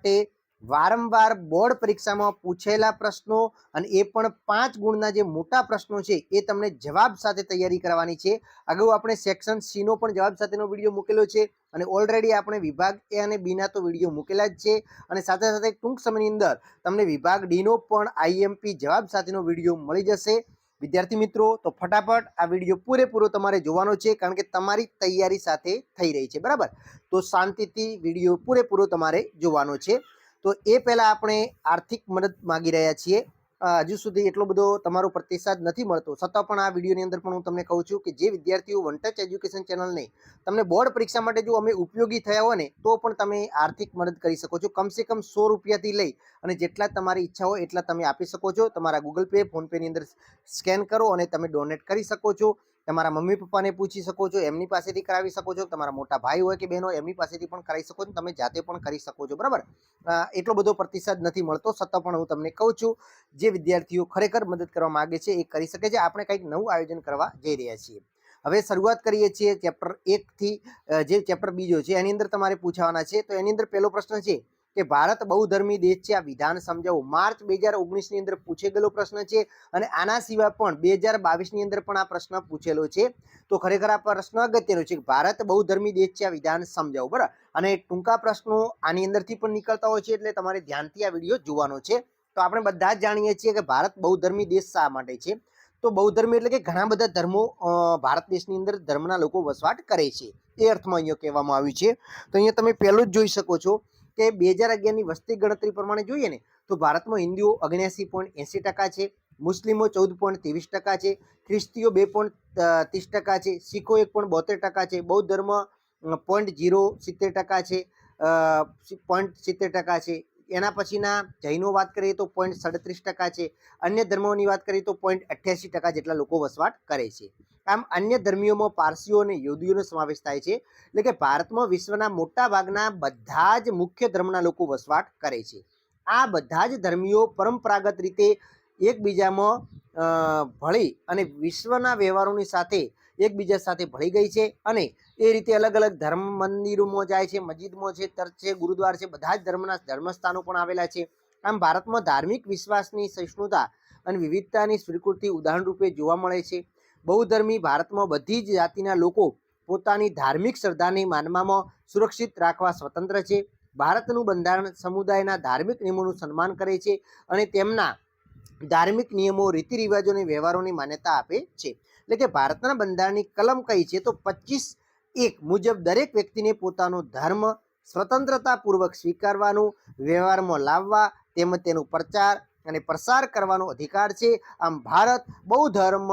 માટે વારંવાર બોર્ડ પરીક્ષામાં પૂછેલા પ્રશ્નો અને એ પણ 5 ગુણના જે મોટા પ્રશ્નો છે એ તમને જવાબ સાથે તૈયારી કરવાની છે. અગાઉ આપણે સેક્શન સી નો પણ જવાબ સાથેનો વિડીયો મૂકેલો છે અને ઓલરેડી આપણે વિભાગ એ અને બી ના તો વિડીયો મૂકેલા જ છે અને સાથે સાથે ટૂંક સમયની અંદર તમને વિભાગ ડી નો પણ આઈએમપી જવાબ સાથેનો વિડીયો મળી જશે. વિદ્યાર્થી મિત્રો, તો ફટાફટ આ વિડીયો પૂરેપૂરો તમારે જોવાનો છે, કારણ કે તમારી તૈયારી સાથે થઈ રહી છે, બરાબર? તો શાંતિથી વિડીયો પૂરેપૂરો તમારે જોવાનો છે. તો એ પહેલાં આપણે આર્થિક મદદ માગી રહ્યા છીએ. હજુ સુધી એટલો બધો તમારો પ્રતિસાદ નથી મળતો, છતાં પણ આ વિડીયોની અંદર પણ હું તમને કહું છું કે જે વિદ્યાર્થીઓ વન ટચ એજ્યુકેશન ચેનલને તમને બોર્ડ પરીક્ષા માટે જો અમે ઉપયોગી થયા હોય ને તો પણ તમે આર્થિક મદદ કરી શકો છો. કમસે કમ 100 રૂપિયાથી લઈ અને જેટલા તમારી ઈચ્છા હોય એટલા તમે આપી શકો છો. તમારા ગૂગલ પે, ફોનપેની અંદર સ્કેન કરો અને તમે ડોનેટ કરી શકો છો. તમારા મમ્મી પપ્પાને પૂછી શકો છો, એમની પાસેથી કરાવી શકો છો. તમારા મોટા ભાઈ હોય કે બહેન હોય એમની પાસેથી પણ કરાવી શકો છો. તમે જાતે પણ કરી શકો છો, બરાબર? એટલો બધો પ્રતિસાદ નથી મળતો, છતાં પણ હું તમને કહું છું, જે વિદ્યાર્થીઓ ખરેખર મદદ કરવા માગે છે એ કરી શકે છે. આપણે કંઈક નવું આયોજન કરવા જઈ રહ્યા છીએ. હવે શરૂઆત કરીએ છીએ ચેપ્ટર 1 થી. જે ચેપ્ટર બીજો છે એની અંદર તમારે પૂછવાના છે. તો એની અંદર પહેલો પ્રશ્ન છે કે ભારત બહુધર્મી દેશ છે, આ વિધાન સમજાવો. માર્ચ 2019ની અંદર પૂછેલો પ્રશ્ન છે અને આના સિવાય પણ 2022ની અંદર પણ આ પ્રશ્ન પૂછેલો છે. તો ખરેખર આ પ્રશ્ન અગત્યનો છે કે ભારત બહુધર્મી દેશ છે, આ વિધાન સમજાવો, બરાબર? અને ટૂંકા પ્રશ્નો આની અંદરથી પણ નીકળતા હોય છે, એટલે તમારે ધ્યાનથી આ વિડીયો જોવાનો છે. તો આપણે બધા જ જાણીએ છીએ કે ભારત બહુધર્મી દેશ શા માટે છે. તો બહુધર્મી એટલે કે ઘણા બધા ધર્મો ભારત દેશની અંદર ધર્મના લોકો વસવાટ કરે છે, એ અર્થમાં અહીંયા કહેવામાં આવ્યું છે. તો અહીંયા તમે પહેલું જ જોઈ શકો છો કે 2011ની વસ્તી ગણતરી પ્રમાણે જોઈએ ને તો ભારતમાં હિન્દુઓ 79.80% છે, મુસ્લિમો 14.23% છે, ખ્રિસ્તીઓ 2.30% છે, શીખો 1.72% છે, બૌદ્ધ ધર્મ 0.70% છે, 0.70% છે. એના પછીના જૈનો વાત કરીએ તો 0.37% છે. અન્ય ધર્મોની વાત કરીએ તો 0.88% જેટલા લોકો વસવાટ કરે છે. આમ અન્ય ધર્મીઓમાં પારસીઓ અને યહૂદીઓનો સમાવેશ થાય છે. એટલે કે ભારતમાં વિશ્વના મોટા ભાગના બધા જ મુખ્ય ધર્મના લોકો વસવાટ કરે છે. આ બધા જ ધર્મીઓ પરંપરાગત રીતે એકબીજામાં ભળી અને વિશ્વના વ્યવહારોની સાથે એકબીજા સાથે ભળી ગઈ છે અને એ રીતે અલગ અલગ ધર્મ મંદિરોમાં જાય છે, મસ્જિદમાં છે, ચર્ચ છે, ગુરુદ્વાર છે, બધા જ ધર્મસ્થાનો પણ આવેલા છે. આમ ભારતમાં ધાર્મિક વિશ્વાસની સહિષ્ણુતા અને વિવિધતાની સ્વીકૃતિ ઉદાહરણ રૂપે જોવા મળે છે. બહુધર્મી ભારતમાં બધી જ જાતિના લોકો પોતાની ધાર્મિક શ્રદ્ધાને માનવામાં સુરક્ષિત રાખવા સ્વતંત્ર છે. ભારતનું બંધારણ સમુદાયના ધાર્મિક નિયમોનું સન્માન કરે છે અને તેમના ધાર્મિક નિયમો, રીતિ રિવાજો અને વ્યવહારોની માન્યતા આપે છે. એટલે કે ભારતના બંધારણની કલમ કઈ છે તો 25(1) મુજબ દરેક વ્યક્તિને પોતાનો ધર્મ સ્વતંત્રતાપૂર્વક સ્વીકારવાનું, વ્યવહારમાં લાવવા તેમજ તેનો પ્રચાર અને પ્રસાર કરવાનો અધિકાર છે. આમ ભારત બહુધર્મ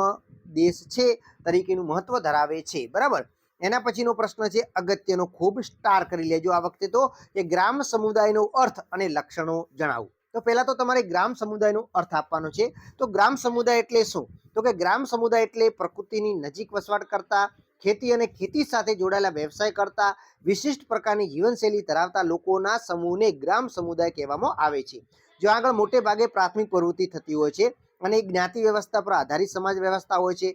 દેશ છે તરીકેનું મહત્વ ધરાવે છે, બરાબર? એના પછીનો પ્રશ્ન છે અગત્યનો, ખૂબ સ્ટાર કરી લેજો આ વખતે તો, કે ગ્રામ સમુદાયનો અર્થ અને લક્ષણો જણાવો. તો પહેલા તો તમારે ગ્રામ સમુદાયનો અર્થ આપવાનો છે. તો ગ્રામ સમુદાય એટલે શું? તો કે ગ્રામ સમુદાય એટલે પ્રકૃતિની નજીક વસવાટ કરતા, ખેતી અને ખેતી સાથે જોડાયેલા વ્યવસાય કરતા, વિશિષ્ટ પ્રકારની જીવનશૈલી ધરાવતા લોકોના સમૂહને ગ્રામ સમુદાય કહેવામાં આવે છે. જો આગળ મોટે ભાગે પ્રાથમિક પ્રવૃત્તિ થતી હોય છે અને જ્ઞાતિ વ્યવસ્થા પર આધારિત સમાજ વ્યવસ્થા હોય છે,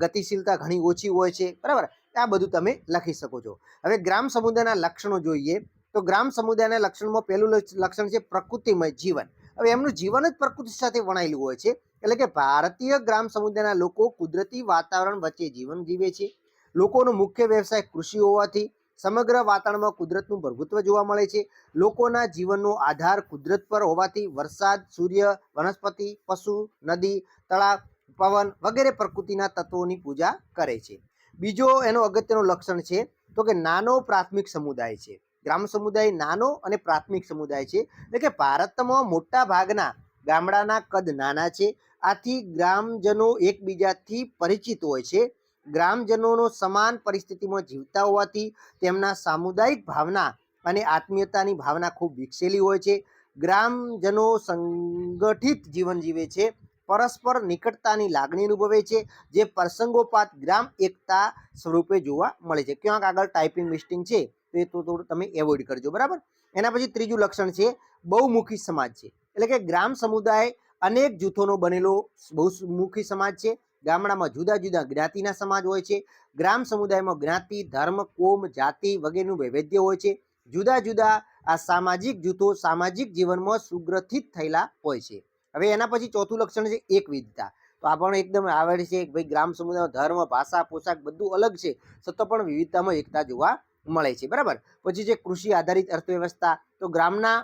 ગતિશીલતા ઘણી ઓછી હોય છે, બરાબર? આ બધું તમે લખી શકો છો. હવે ગ્રામ સમુદાયના લક્ષણો જોઈએ તો ગ્રામ સમુદાયના લક્ષણમાં પહેલું લક્ષણ છે પ્રકૃતિમય જીવન. હવે એમનું જીવન જ પ્રકૃતિ સાથે વણાયેલું હોય છે. એટલે કે ભારતીય ગ્રામ સમુદાયના લોકો કુદરતી વાતાવરણ વચ્ચે જીવન જીવે છે. લોકોનો મુખ્ય વ્યવસાય કૃષિ હોવાથી સમગ્ર વાતાવરણમાં કુદરતનું પ્રભુત્વ જોવા મળે છે. લોકોના જીવનનો આધાર કુદરત પર હોવાથી વરસાદ, સૂર્ય, વનસ્પતિ, પશુ, નદી, તળાવ, પવન વગેરે પ્રકૃતિના તત્વોની પૂજા કરે છે. બીજો એનો અગત્યનો લક્ષણ છે તો કે નાનો પ્રાથમિક સમુદાય છે. ગ્રામ સમુદાય નાનો અને પ્રાથમિક સમુદાય છે. એટલે કે ભારતમાં મોટા ભાગના ગામડાના કદ નાના છે. આથી ગ્રામજનો એકબીજાથી પરિચિત હોય છે. ગ્રામજનોનો સમાન પરિસ્થિતિમાં જીવતા હોવાથી તેમના સામુદાયિક ભાવના અને આત્મીયતાની ભાવના ખૂબ વિકસેલી હોય છે. ગ્રામજનો સંગઠિત જીવન જીવે છે, પરસ્પર નિકટતાની લાગણી અનુભવે છે, જે પ્રસંગોપાત ગ્રામ એકતા સ્વરૂપે જોવા મળે છે. ક્યાંક આગળ ટાઈપિંગ મિસ્ટેક છે તો એ તો થોડું તમે એવોઇડ કરજો, બરાબર? એના પછી ત્રીજું લક્ષણ છે બહુમુખી સમાજ છે. એટલે કે ગ્રામ સમુદાય અનેક જૂથોનો બનેલો બહુમુખી સમાજ છે. ગામડામાં જુદા જુદા જ્ઞાતિના સમાજ હોય છે. ગ્રામ સમુદાયમાં જ્ઞાતિ, ધર્મ, કોમ, જાતિ વગેરેનું વૈવિધ્ય હોય છે. જુદા જુદા આ સામાજિક જૂથો સામાજિક જીવનમાં સુગ્રથિત થયેલા હોય છે. હવે એના પછી ચોથું લક્ષણ છે એકવિધતા. તો આ પણ એકદમ આવડે છે કે ભાઈ ગ્રામ સમુદાય ધર્મ, ભાષા, પોશાક બધું અલગ છે, છતાં પણ વિવિધતામાં એકતા જોવા મળે છે. બરાબર. પછી છે કૃષિ આધારિત અર્થવ્યવસ્થા. તો ગ્રામના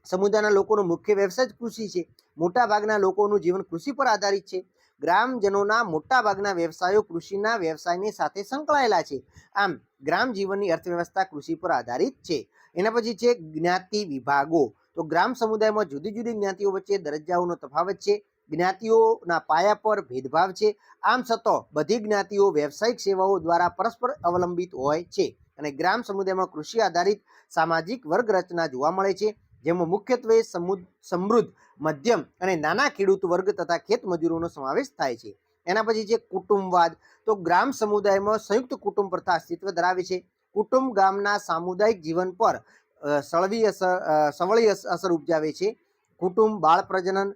સમુદાયના લોકોનો મુખ્ય વ્યવસાય જ કૃષિ છે. મોટા ભાગના લોકોનું જીવન કૃષિ પર આધારિત છે. ગ્રામજનોના મોટા ભાગના વ્યવસાયો કૃષિના વ્યવસાયની સાથે સંકળાયેલા છે. આમ ગ્રામ જીવનની અર્થવ્યવસ્થા કૃષિ પર આધારિત છે. એના પછી છે જ્ઞાતિ વિભાગો. તો ગ્રામ સમુદાયમાં જુદી જુદી જ્ઞાતિઓ વચ્ચે દરજ્જાઓનો તફાવત છે. જ્ઞાતિઓના પાયા પર ભેદભાવ છે. આમ છતાં બધી જ્ઞાતિઓ વ્યવસાયિક સેવાઓ દ્વારા પરસ્પર અવલંબિત હોય છે. અને ગ્રામ સમુદાયમાં કૃષિ આધારિત સામાજિક વર્ગ રચના જોવા મળે છે, જેમાં મુખ્યત્વે સમૃદ્ધ, મધ્યમ અને નાના ખેડૂત વર્ગ તથા ખેત મજૂરોનો સમાવેશ થાય છે. એના પછી છે કુટુંબવાદ. તો ગ્રામ સમુદાયમાં સંયુક્ત કુટુંબ પ્રથા અસ્તિત્વ ધરાવે છે. કુટુંબ ગામના સામુદાયિક જીવન પર સવળી અસર ઉપજાવે છે. કુટુંબ બાળ પ્રજનન,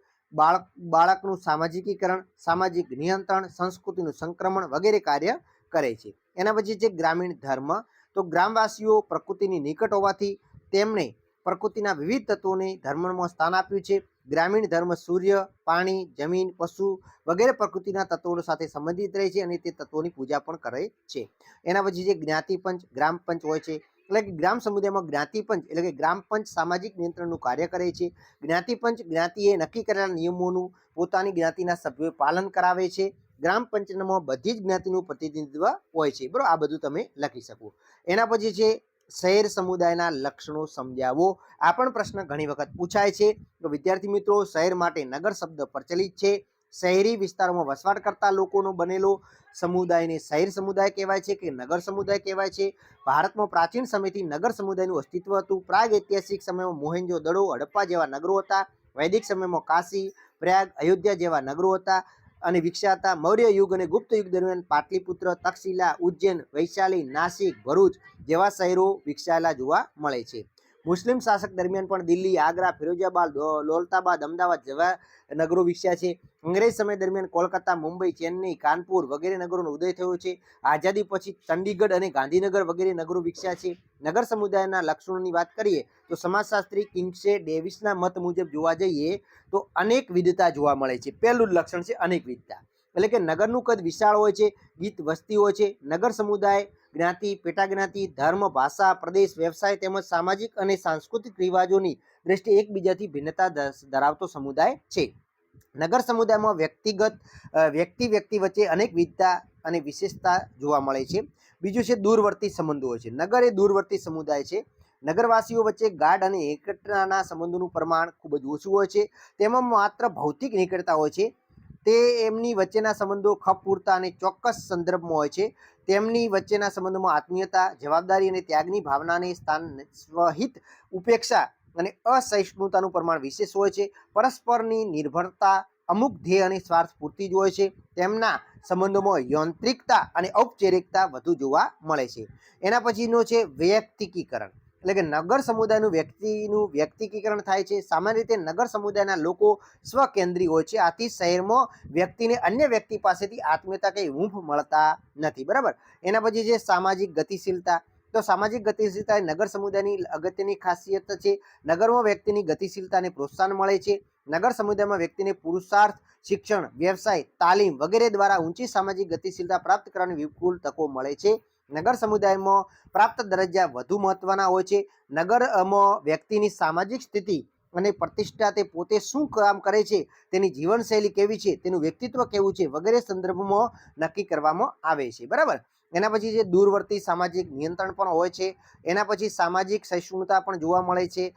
બાળકનું સામાજિકીકરણ, સામાજિક નિયંત્રણ, સંસ્કૃતિનું સંક્રમણ વગેરે કાર્ય કરે છે. એના પછી છે ગ્રામીણ ધર્મ. તો ગ્રામવાસીઓ પ્રકૃતિની નિકટ હોવાથી તેમણે પ્રકૃતિના વિવિધ તત્વોને ધર્મમાં સ્થાન આપ્યું છે. ગ્રામીણ ધર્મ સૂર્ય, પાણી, જમીન, પશુ વગેરે પ્રકૃતિના તત્વો સાથે સંબંધિત રહે છે અને તે તત્વોની પૂજા પણ કરે છે. એના પછી જે જ્ઞાતિ પંચ, ગ્રામ પંચ હોય છે, એટલે કે ગ્રામ સમુદાયમાં જ્ઞાતિ પંચ એટલે કે ગ્રામ પંચ સામાજિક નિયંત્રણનું કાર્ય કરે છે. જ્ઞાતિ પંચ જ્ઞાતિએ નક્કી કરેલા નિયમોનું પોતાની જ્ઞાતિના સભ્યોએ પાલન કરાવે છે. ગ્રામ પંચમાં બધી જ જ્ઞાતિનું પ્રતિનિધિત્વ હોય છે. બરાબર, આ બધું તમે લખી શકો. એના પછી છે શહેર સમુદાયના લક્ષણો સમજાવો. આ પણ પ્રશ્ન ઘણી વખત પૂછાય છે. તો વિદ્યાર્થી મિત્રો, શહેર માટે નગર શબ્દ પ્રચલિત છે. શહેરી વિસ્તારોમાં વસવાટ કરતા લોકોનો બનેલો સમુદાયને શહેર સમુદાય કહેવાય છે કે નગર સમુદાય કહેવાય છે. ભારતમાં પ્રાચીન સમયથી નગર સમુદાયનું અસ્તિત્વ હતું. પ્રાગ ઐતિહાસિક સમયમાં મોહેન્જો દડો, હડપ્પા જેવા નગરો હતા. વૈદિક સમયમાં કાશી, પ્રયાગ, અયોધ્યા જેવા નગરો હતા અને વિકસ્યા હતા. મૌર્ય યુગ અને ગુપ્ત યુગ દરમિયાન પાટલીપુત્ર, તક્ષશિલા, ઉજ્જૈન, વૈશાલી, નાસિક, ભરૂચ જેવા શહેરો વિકસાયેલા જોવા મળે છે. મુસ્લિમ શાસક દરમિયાન પણ દિલ્હી, આગ્રા, ફિરોજાબાદ, દૌલતાબાદ, અમદાવાદ જેવા નગરો વિકસ્યા છે. અંગ્રેજ સમય દરમિયાન કોલકાતા, મુંબઈ, ચેન્નઈ, કાનપુર વગેરે નગરોનો ઉદય થયો છે. આઝાદી પછી ચંડીગઢ અને ગાંધીનગર વગેરે નગરો વિકસ્યા છે. નગર સમુદાયના લક્ષણોની વાત કરીએ તો સમાજશાસ્ત્રી કિંગ્સે ડેવિસના મત મુજબ જોવા જઈએ તો અનેક વિધતા જોવા મળે છે. પહેલું લક્ષણ છે અનેક વિધતા, એટલે કે નગરનું કદ વિશાળ હોય છે, ગીત વસ્તી હોય છે. નગર સમુદાય જ્ઞાતિ, પેટા જ્ઞાતિ, ધર્મ, ભાષા, પ્રદેશ, વ્યવસાય તેમજ સામાજિક અને સાંસ્કૃતિક રિવાજોની દ્રષ્ટિએ એકબીજાથી ભિન્નતા ધરાવતો સમુદાય છે. નગર સમુદાયમાં વ્યક્તિ વચ્ચે અનેક વિધતા અને વિશેષતા જોવા મળે છે. બીજું છે દૂરવર્તી સંબંધો હોય છે. નગર એ દૂરવર્તી સમુદાય છે. નગરવાસીઓ વચ્ચે ગાઢ અને એકટાના સંબંધોનું પ્રમાણ ખૂબ જ ઓછું હોય છે. તેમાં માત્ર ભૌતિક નિકટતા હોય છે. તે એમની વચ્ચેના સંબંધો ખપ પૂરતા અને ચોક્કસ સંદર્ભમાં હોય છે. તેમની વચ્ચેના સંબંધોમાં આત્મીયતા, જવાબદારી અને ત્યાગની ભાવનાને સ્થાન, સ્વહિત, ઉપેક્ષા અને અસહિષ્ણુતાનું પ્રમાણ વિશેષ હોય છે. પરસ્પરની નિર્ભરતા અમુક ધ્યેય અને સ્વાર્થ પૂરતી જ હોય છે. તેમના સંબંધોમાં યાંત્રિકતા અને ઔપચારિકતા વધુ જોવા મળે છે. એના પછીનો છે વૈયક્તિકીકરણ, એટલે કે નગર સમુદાયનું વ્યક્તિકીકરણ થાય છે. સામાન્ય રીતે નગર સમુદાયના લોકો સ્વકેન્દ્રી હોય છે. આથી શહેરમાં વ્યક્તિને અન્ય વ્યક્તિ પાસેથી આત્મીયતા કે હૂંફ મળતા નથી. બરાબર. એના પછી છે સામાજિક ગતિશીલતા. તો સામાજિક ગતિશીલતા એ નગર સમુદાયની અગત્યની ખાસિયત છે. નગરમાં વ્યક્તિની ગતિશીલતાને પ્રોત્સાહન મળે છે. નગર સમુદાયમાં વ્યક્તિને પુરુષાર્થ, શિક્ષણ, વ્યવસાય, તાલીમ વગેરે દ્વારા ઊંચી સામાજિક ગતિશીલતા પ્રાપ્ત કરવાની વિપુલ તકો મળે છે. નગર સમુદાયમાં પ્રાપ્ત દરજ્જા વધુ મહત્વના હોય છે. નગરમાં વ્યક્તિની સામાજિક સ્થિતિ અને પ્રતિષ્ઠા, તે પોતે શું કામ કરે છે, તેની જીવનશૈલી કેવી છે, તેનું વ્યક્તિત્વ કેવું છે વગેરે સંદર્ભમાં નક્કી કરવામાં આવે છે. બરાબર. એના પછી જે દૂરવર્તી સામાજિક નિયંત્રણ પણ હોય છે. એના પછી સામાજિક સહિષ્ણુતા પણ જોવા મળે છે.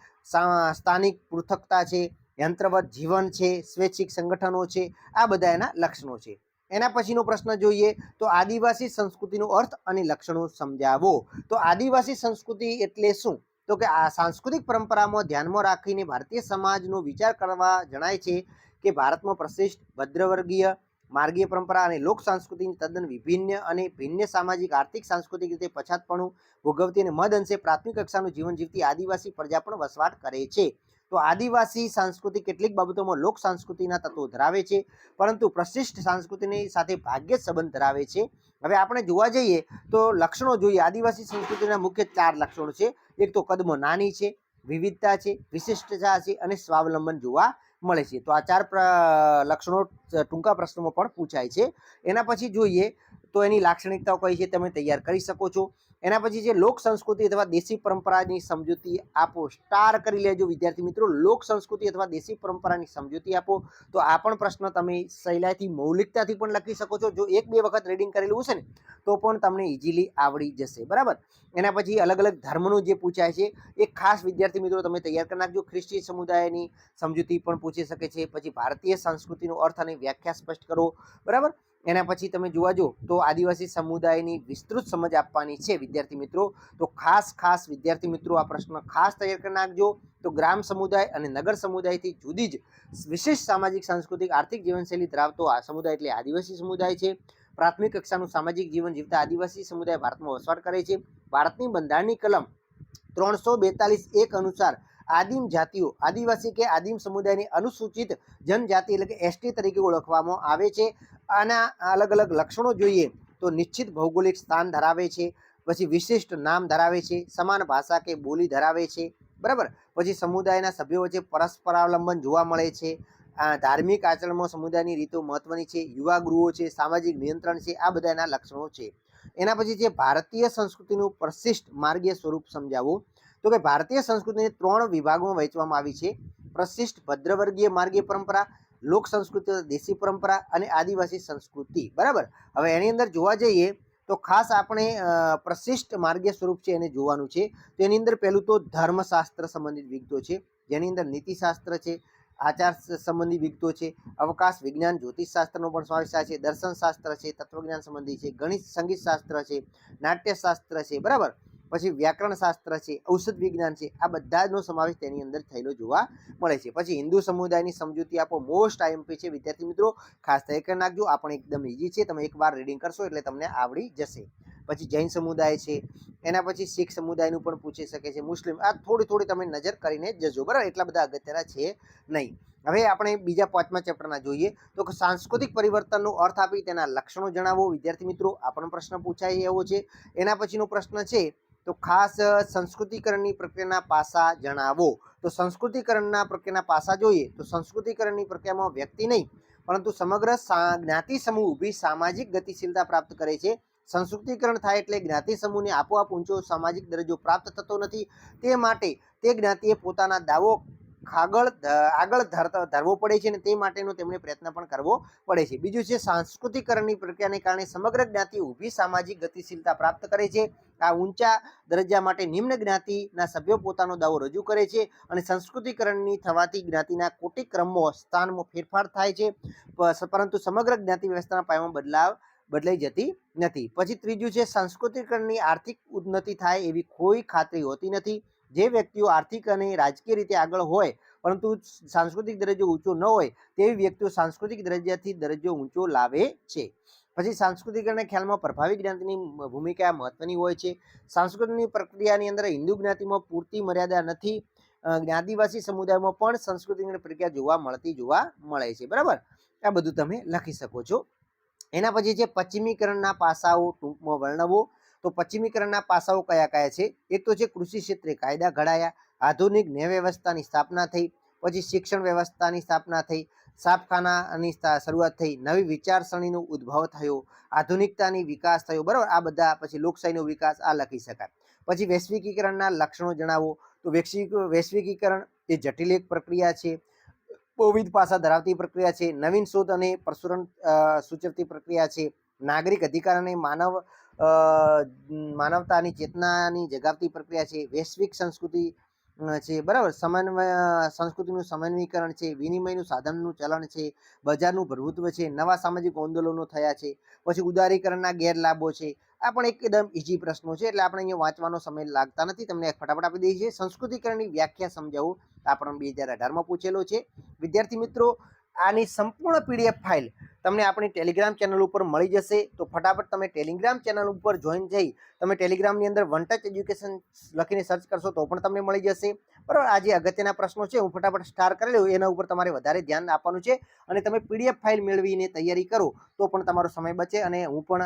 સ્થાનિક પૃથકતા છે, યંત્રવત જીવન છે, સ્વૈચ્છિક સંગઠનો છે. આ બધા એના લક્ષણો છે. એના પછીનો પ્રશ્ન જોઈએ તો આદિવાસી સંસ્કૃતિનો અર્થ અને લક્ષણો સમજાવો. તો આદિવાસી સંસ્કૃતિ એટલે શું? તો કે આ સાંસ્કૃતિક પરંપરામાં ધ્યાનમાં રાખીને ભારતીય સમાજનો વિચાર કરવા જણાય છે કે ભારતમાં પ્રશિષ્ટ, ભદ્રવર્ગીય, માર્ગીય પરંપરા અને લોક સંસ્કૃતિની તદ્દન વિભિન્ન અને ભિન્ન સામાજિક, આર્થિક, સાંસ્કૃતિક રીતે પછાતપણું ભોગવતી અને મદ અંશે પ્રાથમિક કક્ષાનું જીવન જીવતી આદિવાસી પ્રજા પણ વસવાટ કરે છે. તો આદિવાસી સંસ્કૃતિ કેટલીક બાબતોમાં લોક સંસ્કૃતિના તત્વો ધરાવે છે, પરંતુ પ્રશિષ્ટ સંસ્કૃતિની સાથે ભાગ્ય સંબંધ ધરાવે છે. હવે આપણે જોવા જઈએ તો લક્ષણો જોઈએ. આદિવાસી સંસ્કૃતિના મુખ્ય 4 લક્ષણો છે. એક તો કદમાં નાની છે, વિવિધતા છે, વિશિષ્ટતા છે અને સ્વાવલંબન જોવા મળે છે. તો આ 4 લક્ષણો ટૂંકા પ્રશ્નોમાં પણ પૂછાય છે. એના પછી જોઈએ તો એની લાક્ષણિકતાઓ કઈ છે તમે તૈયાર કરી શકો છો. એના પછી છે લોક સંસ્કૃતિ અથવા દેશી પરંપરાની સમજૂતી આપો. સ્ટાર કરી લેજો વિદ્યાર્થી મિત્રો, લોક સંસ્કૃતિ અથવા દેશી પરંપરાની સમજૂતી આપો. તો આ પણ પ્રશ્ન તમે સહેલાઈથી મૌલિકતાથી પણ લખી શકો છો. જો 1-2 વખત રીડિંગ કરેલું હશે ને તો પણ તમને ઇઝીલી આવડી જશે, બરાબર. એના પછી અલગ અલગ ધર્મનું જે પૂછાય છે એ ખાસ વિદ્યાર્થી મિત્રો તમે તૈયાર કરી નાખજો. ખ્રિસ્તી સમુદાયની સમજૂતી પણ પૂછી શકે છે. પછી ભારતીય સંસ્કૃતિનો અર્થ અને વ્યાખ્યા સ્પષ્ટ કરો, બરાબર. એના પછી તમે જોવા જો તો આદિવાસી સમુદાયની વિસ્તૃત સમજ આપવાની છે વિદ્યાર્થી મિત્રો. તો ખાસ વિદ્યાર્થી મિત્રો આ પ્રશ્ન ખાસ તૈયાર કરી નાખજો. તો ગ્રામ સમુદાય અને નગર સમુદાયથી જુદી જ વિશેષ સામાજિક સાંસ્કૃતિક આર્થિક જીવનશૈલી ધરાવતો આ સમુદાય એટલે આદિવાસી સમુદાય છે. પ્રાથમિક કક્ષાનું સામાજિક જીવન જીવતા આદિવાસી સમુદાય ભારતમાં વસવાટ કરે છે. ભારતની બંધારણની કલમ 342(1) અનુસાર આદિમ જાતિઓ આદિવાસી કે આદિમ સમુદાયની અનુસૂચિત જનજાતિ એટલે કે એસટી તરીકે ઓળખવામાં આવે છે. આના અલગ અલગ લક્ષણો જોઈએ તો નિશ્ચિત ભૌગોલિક સ્થાન ધરાવે છે, પછી વિશિષ્ટ નામ ધરાવે છે, સમાન ભાષા કે બોલી ધરાવે છે, બરાબર. પછી સમુદાયના સભ્યો વચ્ચે પરસ્પરાવલંબન જોવા મળે છે. ધાર્મિક આચરણમાં સમુદાયની રીતો મહત્વની છે. યુવા ગૃહો છે, સામાજિક નિયંત્રણ છે, આ બધાના લક્ષણો છે. એના પછી જે ભારતીય સંસ્કૃતિનું પ્રશિષ્ટ માર્ગીય સ્વરૂપ સમજાવવું. તો કે ભારતીય સંસ્કૃતિને 3 વિભાગોમાં વહેંચવામાં આવી છે: પ્રશિષ્ટ ભદ્રવર્ગીય માર્ગીય પરંપરા, લોક સંસ્કૃતિ દેશી પરંપરા અને આદિવાસી સંસ્કૃતિ, બરાબર. હવે એની અંદર જોવા જઈએ તો ખાસ આપણે પ્રશિષ્ટ માર્ગીય સ્વરૂપ છે એને જોવાનું છે. તો એની અંદર પહેલું તો ધર્મશાસ્ત્ર સંબંધિત વિગતો છે, જેની અંદર નીતિશાસ્ત્ર છે, આચાર સંબંધી વિગતો છે, અવકાશ વિજ્ઞાન જ્યોતિષશાસ્ત્રનો પણ સમાવેશ થાય છે, દર્શનશાસ્ત્ર છે, તત્વજ્ઞાન સંબંધી છે, ગણિત સંગીત શાસ્ત્ર છે, નાટ્યશાસ્ત્ર છે, બરાબર. પછી વ્યાકરણ શાસ્ત્ર છે, ઔષધ વિજ્ઞાન છે, આ બધાનો સમાવેશ તેની અંદર થયેલો જોવા મળે છે. પછી હિન્દુ સમુદાયની સમજૂતી આપો. મોસ્ટ આઈએમપી છે વિદ્યાર્થી મિત્રો, ખાસ તૈયાર કરી નાખજો. આ પણ એકદમ ઈઝી છે, તમે એકવાર રીડિંગ કરશો એટલે તમને આવડી જશે. પછી જૈન સમુદાય છે, એના પછી શીખ સમુદાયનું પણ પૂછી શકે છે, મુસ્લિમ. આ થોડી તમે નજર કરીને જજો, બરાબર. એટલા બધા અગત્યના છે નહીં. હવે આપણે બીજા 5મા ચેપ્ટરના જોઈએ તો કે સાંસ્કૃતિક પરિવર્તનનો અર્થ આપી તેના લક્ષણો જણાવો વિદ્યાર્થી મિત્રો. આ પણ પ્રશ્ન પૂછાય એવો છે. એના પછીનો પ્રશ્ન છે તો ખાસ સંસ્કૃતિકરણની પ્રક્રિયાના પાસા જણાવો. તો સંસ્કૃતિકરણના પ્રક્રિયાના પાસા જોઈએ તો સંસ્કૃતિકરણની પ્રક્રિયામાં વ્યક્તિ નહીં પરંતુ સમગ્ર જ્ઞાતિ સમૂહ ઊભી સામાજિક ગતિશીલતા પ્રાપ્ત કરે છે. સંસ્કૃતિકરણ થાય એટલે જ્ઞાતિ સમૂહને આપોઆપ ઊંચો સામાજિક દરજ્જો પ્રાપ્ત થતો નથી. તે માટે તે જ્ઞાતિએ પોતાના દાવો આગળ ધરવો પડે છે અને તે માટેનો તેમણે પ્રયત્ન પણ કરવો પડે છે. બીજું છે સાંસ્કૃતિકરણની પ્રક્રિયાને કારણે સમગ્ર જ્ઞાતિ ઊભી સામાજિક ગતિશીલતા પ્રાપ્ત કરે છે. આ ઊંચા દરજ્જા માટે નિમ્ન જ્ઞાતિના સભ્યો પોતાનો દાવો રજૂ કરે છે અને સંસ્કૃતિકરણની થવાથી જ્ઞાતિના કોટિક ક્રમમાં સ્થાનમાં ફેરફાર થાય છે, પરંતુ સમગ્ર જ્ઞાતિ વ્યવસ્થાના પાયામાં બદલાઈ જતી નથી. પછી ત્રીજું છે સંસ્કૃતિકરણની આર્થિક ઉન્નતિ થાય એવી કોઈ ખાતરી હોતી નથી. જે વ્યક્તિઓ આર્થિક અને રાજકીય રીતે આગળ હોય પરંતુ સાંસ્કૃતિક દરજ્જો ઊંચો ન હોય તેવી વ્યક્તિઓ સાંસ્કૃતિક દરજ્જાથી દરજ્જો ઊંચો લાવે છે. પછી સાંસ્કૃતિકરણના ખ્યાલમાં પ્રભાવી જ્ઞાતિની ભૂમિકા મહત્વની હોય છે. સાંસ્કૃતિકની પ્રક્રિયાની અંદર હિન્દુ જ્ઞાતિમાં પૂરતી મર્યાદા નથી. આદિવાસી સમુદાયમાં પણ સંસ્કૃતિની પ્રક્રિયા જોવા મળે છે, બરાબર. આ બધું તમે લખી શકો છો. એના પછી છે પશ્ચિમીકરણના પાસાઓ ટૂંકમાં વર્ણવો. તો પશ્ચિમીકરણના પાસાઓ કયા કયા છે? એક તો છે કૃષિ ક્ષેત્રે કાયદા ઘડાયા, આધુનિક ન્યાય વ્યવસ્થાની સ્થાપના થઈ, પછી શિક્ષણ વ્યવસ્થાની સ્થાપના થઈ, છાપખાનાની શરૂઆત થઈ, નવી વિચારસરણીનો ઉદ્ભવ થયો, આધુનિકતાની વિકાસ થયો, બરાબર. આ બધા પછી લોકશાહીનો વિકાસ આ લખી શકાય. પછી વૈશ્વિકીકરણના લક્ષણો જણાવો. તો વૈશ્વિકીકરણ એ જટિલ એક પ્રક્રિયા છે, બહુવિધ પાસા ધરાવતી પ્રક્રિયા છે, નવીન શોધ અને પ્રસુરણ સૂચવતી પ્રક્રિયા છે, નાગરિક અધિકાર અને માનવતાની ચેતનાની જગાવતી પ્રક્રિયા છે, વૈશ્વિક સંસ્કૃતિ છે, બરાબર. સંસ્કૃતિનું સમન્વયીકરણ છે, વિનિમયનું સાધનનું ચલણ છે, બજારનું પ્રભુત્વ છે, નવા સામાજિક આંદોલનો થયા છે, પછી ઉદારીકરણના ગેરલાભો છે. આ પણ એકદમ ઈઝી પ્રશ્નો છે એટલે આપણે અહીંયા વાંચવાનો સમય લાગતા નથી, તમને ફટાફટ આપી દઈએ છીએ. સંસ્કૃતિકરણની વ્યાખ્યા સમજાવું. આ પણ 2018માં પૂછેલો છે. વિદ્યાર્થી મિત્રો, આની સંપૂર્ણ PDF ફાઇલ તમને આપણી ટેલિગ્રામ ચેનલ ઉપર મળી જશે. તો ફટાફટ તમે ટેલિગ્રામ ચેનલ ઉપર જોઈન થઈ તમે ટેલિગ્રામની અંદર વન ટચ એજ્યુકેશન લખીને સર્ચ કરશો તો પણ તમને મળી જશે, બરાબર. આ જે અગત્યના પ્રશ્નો છે હું ફટાફટ સ્ટાર કરી લઉં, એના ઉપર તમારે વધારે ધ્યાન આપવાનું છે અને તમે PDF ફાઇલ મેળવીને તૈયારી કરો તો પણ તમારો સમય બચે અને હું પણ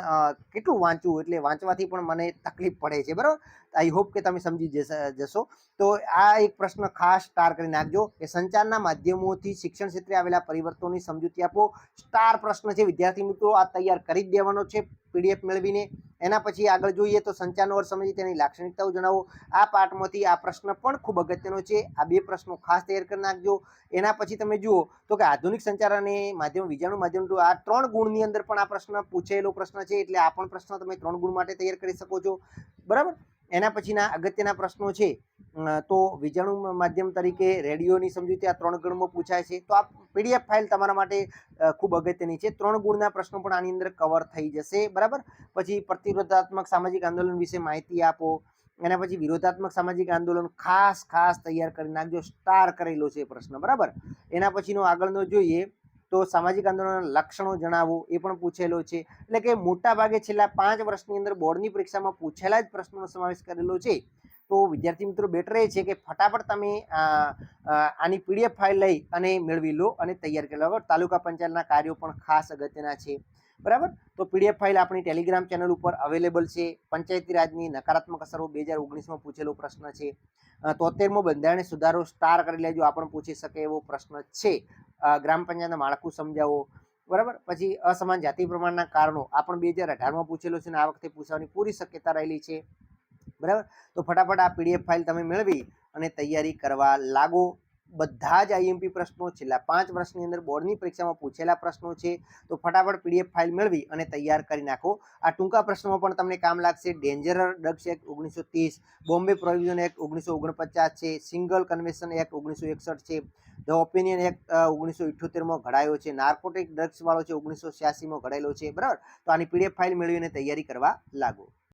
કેટલું વાંચું એટલે વાંચવાથી પણ મને તકલીફ પડે છે, બરાબર. આઈ હોપ કે તમે સમજી જશો. તો આ એક પ્રશ્ન ખાસ સ્ટાર કરી નાખજો કે સંચારના માધ્યમોથી શિક્ષણ ક્ષેત્રે આવેલા પરિવર્તનોની સમજૂતી આપો. સ્ટાર પ્રશ્ન છે વિદ્યાર્થી મિત્રો, આ તૈયાર કરી જ દેવાનો છે પીડીએફ મેળવીને. એના પછી આગળ જોઈએ તો સંચારનો અર્થ સમજી તેની લાક્ષણિકતાઓ જણાવો. આ પાઠમાંથી આ પ્રશ્ન પણ ખૂબ અગત્યનો છે. આ બે પ્રશ્નો ખાસ તૈયાર કરી નાખજો. એના પછી તમે જુઓ તો કે આધુનિક સંચાર અને માધ્યમ વિજાણુ માધ્યમ, આ 3 ગુણની અંદર પણ આ પ્રશ્ન પૂછેલો પ્રશ્ન છે, એટલે આ પણ પ્રશ્ન તમે 3 ગુણ માટે તૈયાર કરી શકો છો, બરાબર. એના પછીના અગત્યના પ્રશ્નો છે તો વિજાણુ માધ્યમ તરીકે રેડિયોની સમજૂતી આ 3 ગુણમાં પૂછાય છે. તો આ પીડીએફ ફાઇલ તમારા માટે ખૂબ અગત્યની છે. 3 ગુણના પ્રશ્નો પણ આની અંદર કવર થઈ જશે, બરાબર. પછી પ્રતિરોધાત્મક સામાજિક આંદોલન વિશે માહિતી આપો. એના પછી વિરોધાત્મક સામાજિક આંદોલન ખાસ તૈયાર કરી નાખજો, સ્ટાર કરેલો છે પ્રશ્ન, બરાબર. એના પછીનો આગળનો જોઈએ તો સામાજિક આંદોલનના લક્ષણો જણાવો, એ પણ પૂછેલો છે. એટલે કે મોટા ભાગે છેલ્લા 5 વર્ષની અંદર બોર્ડની પરીક્ષામાં પૂછેલા જ પ્રશ્નોનો સમાવેશ કરેલો છે. તો વિદ્યાર્થી મિત્રો બેટર એ છે કે ફટાફટ તમે આની પીડીએફ ફાઇલ લઈ અને મેળવી લો અને તૈયાર કરી લો. તાલુકા પંચાયતના કાર્યો પણ ખાસ અગત્યના છે, બરાબર. તો પીડીએફ ફાઇલ આપણી ટેલિગ્રામ ચેનલ ઉપર અવેલેબલ છે. પંચાયતી રાજની નકારાત્મક અસરો 2019માં પૂછેલો પ્રશ્ન છે. 73મો બંધારણીય સુધારો સ્ટાર કરી લેજો, આ પણ પૂછી શકે એવો પ્રશ્ન છે. ગ્રામ પંચાયતના માળખું સમજાવો, બરાબર. પછી અસમાન જાતિ પ્રમાણના કારણો, આ પણ 2018માં પૂછેલો છે અને આ વખતે પૂછવાની પૂરી શક્યતા રહેલી છે, બરાબર. તો ફટાફટ આ પીડીએફ ફાઇલ તમે મેળવી અને તૈયારી કરવા લાગો. બધા જ આઈએમપી પ્રશ્નો છેલ્લા 5 વર્ષની અંદર બોર્ડની પરીક્ષામાં પૂછેલા પ્રશ્નો છે. તો ફટાફટ પીડીએફ ફાઇલ મેળવી અને તૈયાર કરી નાખો. આ ટૂંકા પ્રશ્નોમાં પણ તમને કામ લાગશે. Danger drugs act 1930, Bombay provision act 1949 છે, સિંગલ કન્વેન્શન એક્ટ 1961 છે, ધ ઓપિનિયન એક્ટ 1978માં ઘડાયો છે, નાર્કોટિક ડ્રગ્સ વાળો છે 1986માં ઘડાયેલો છે, બરાબર. તો આની પીડીએફ ફાઇલ મેળવીને તૈયારી કરવા લાગો.